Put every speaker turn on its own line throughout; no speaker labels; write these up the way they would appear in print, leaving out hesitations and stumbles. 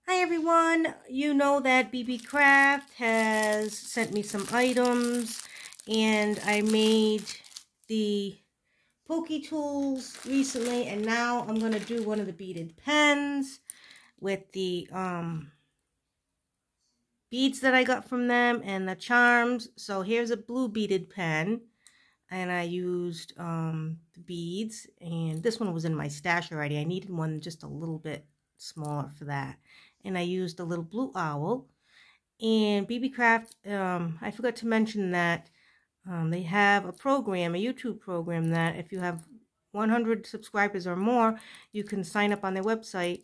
Hi everyone, you know that BeeBeeCraft has sent me some items and I made the pokey tools recently, and now I'm going to do one of the beaded pens with the beads that I got from them and the charms. So here's a blue beaded pen, and I used the beads, and this one was in my stash already. I needed one just a little bit smaller for that, and I used a little blue owl. And BeeBeeCraft, I forgot to mention that they have a program, a YouTube program, that if you have 100 subscribers or more, you can sign up on their website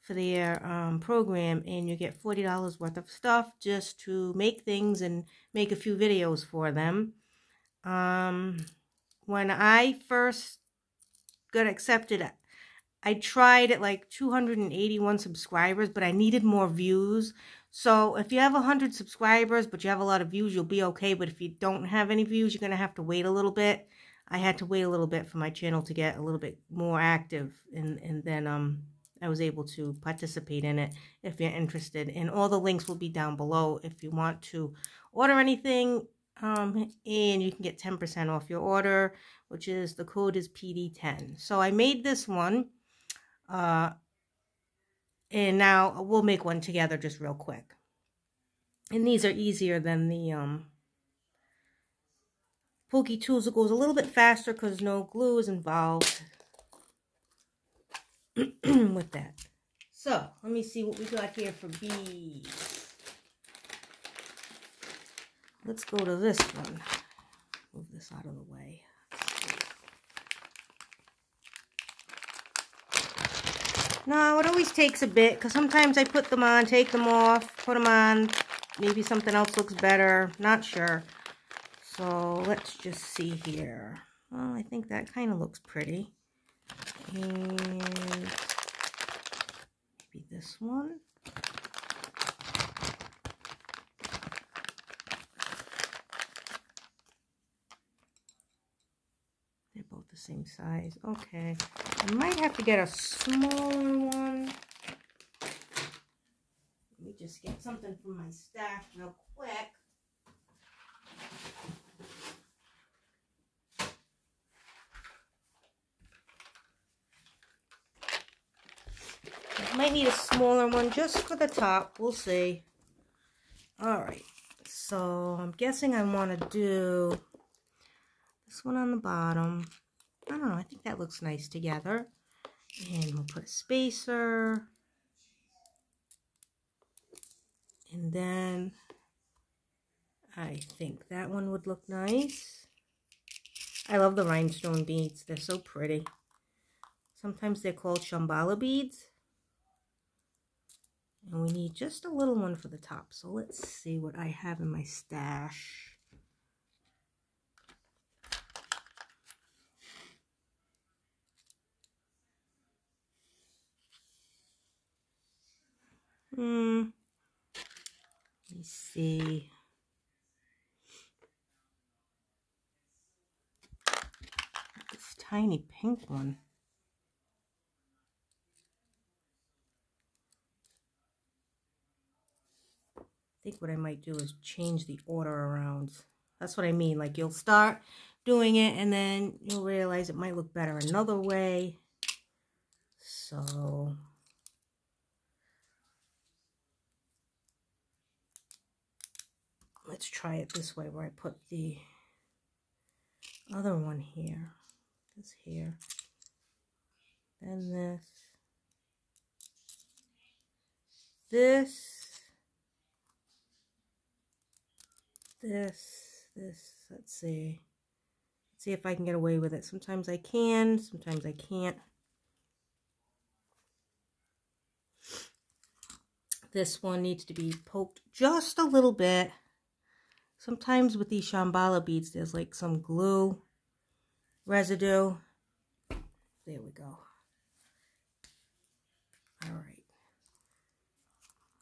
for their program, and you get $40 worth of stuff just to make things and make a few videos for them. When I first got accepted, I tried at like 281 subscribers, but I needed more views. So if you have 100 subscribers, but you have a lot of views, you'll be okay. But if you don't have any views, you're going to have to wait a little bit. I had to wait a little bit for my channel to get a little bit more active. And then I was able to participate in it if you're interested. And all the links will be down below if you want to order anything. And you can get 10% off your order, which is, the code is Petey10. So I made this one. And now we'll make one together just real quick. And these are easier than the pokey tools. It goes a little bit faster because no glue is involved with that. So let me see what we got here for beads. Let's go to this one. Move this out of the way. No, it always takes a bit, because sometimes I put them on, take them off, put them on, maybe something else looks better, not sure. So let's just see here. Well, I think that kind of looks pretty. And maybe this one. They're both the same size. Okay. I might have to get a smaller one. Let me just get something from my stash real quick. I might need a smaller one just for the top. We'll see. Alright. So I'm guessing I want to do this one on the bottom. I don't know. I think that looks nice together. And we'll put a spacer. And then I think that one would look nice. I love the rhinestone beads. They're so pretty. Sometimes they're called Shambhala beads. And we need just a little one for the top. So let's see what I have in my stash. Let me see. This tiny pink one. I think what I might do is change the order around. That's what I mean. Like, you'll start doing it and then you'll realize it might look better another way. So let's try it this way, where I put the other one here. This here. Then this. This. Let's see. Let's see if I can get away with it. Sometimes I can, sometimes I can't. This one needs to be poked just a little bit. Sometimes with these Shambhala beads, there's like some glue residue. There we go. All right.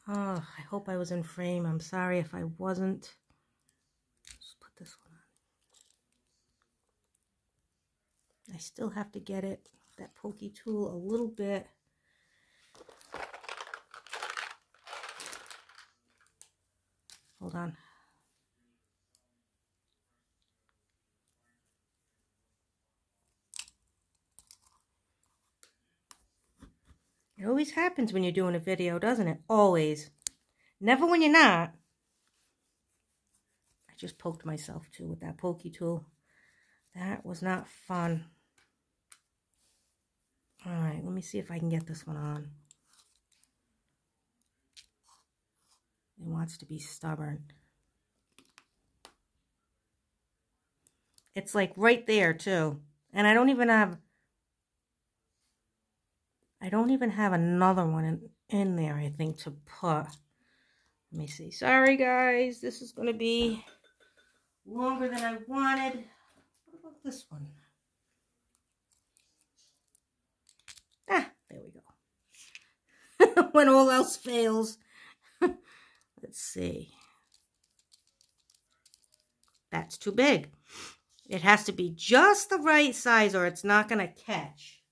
Oh, I hope I was in frame. I'm sorry if I wasn't. Just put this one on. I still have to get it, that pokey tool, a little bit Hold on. It always happens when you're doing a video, doesn't it? Always. Never when you're not. I just poked myself too with that pokey tool. That was not fun. Alright, let me see if I can get this one on. It wants to be stubborn. It's like right there too. And I don't even have another one in there, I think, to put. Let me see. Sorry guys, this is gonna be longer than I wanted. What about this one? Ah, there we go. When all else fails. Let's see. That's too big. It has to be just the right size or it's not going to catch.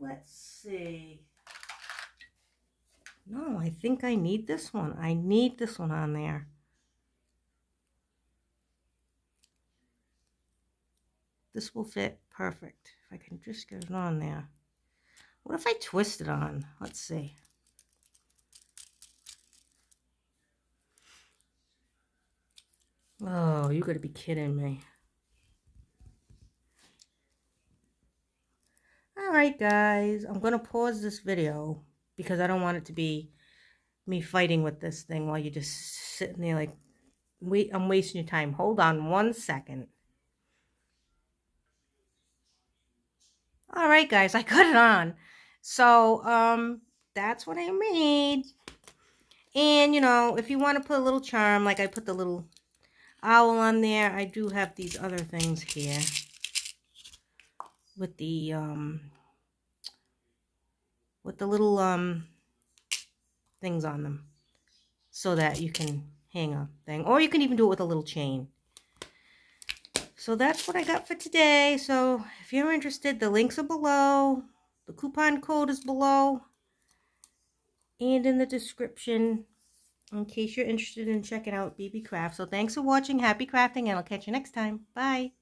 Let's see. No, I think I need this one. I need this one on there. This will fit perfect. If I can just get it on there. What if I twist it on? Let's see. Oh, you gotta be kidding me. Alright guys, I'm gonna pause this video because I don't want it to be me fighting with this thing while you're just sitting there like, I'm wasting your time. Hold on 1 second. Alright guys, I got it on. So, that's what I made. And, you know, if you want to put a little charm, like I put the little owl on there, I do have these other things here. With the little, things on them. So that you can hang a thing. Or you can even do it with a little chain. So that's what I got for today. So if you're interested, the links are below. The coupon code is below. And in the description. In case you're interested in checking out BeeBeeCraft. So thanks for watching. Happy crafting. And I'll catch you next time. Bye.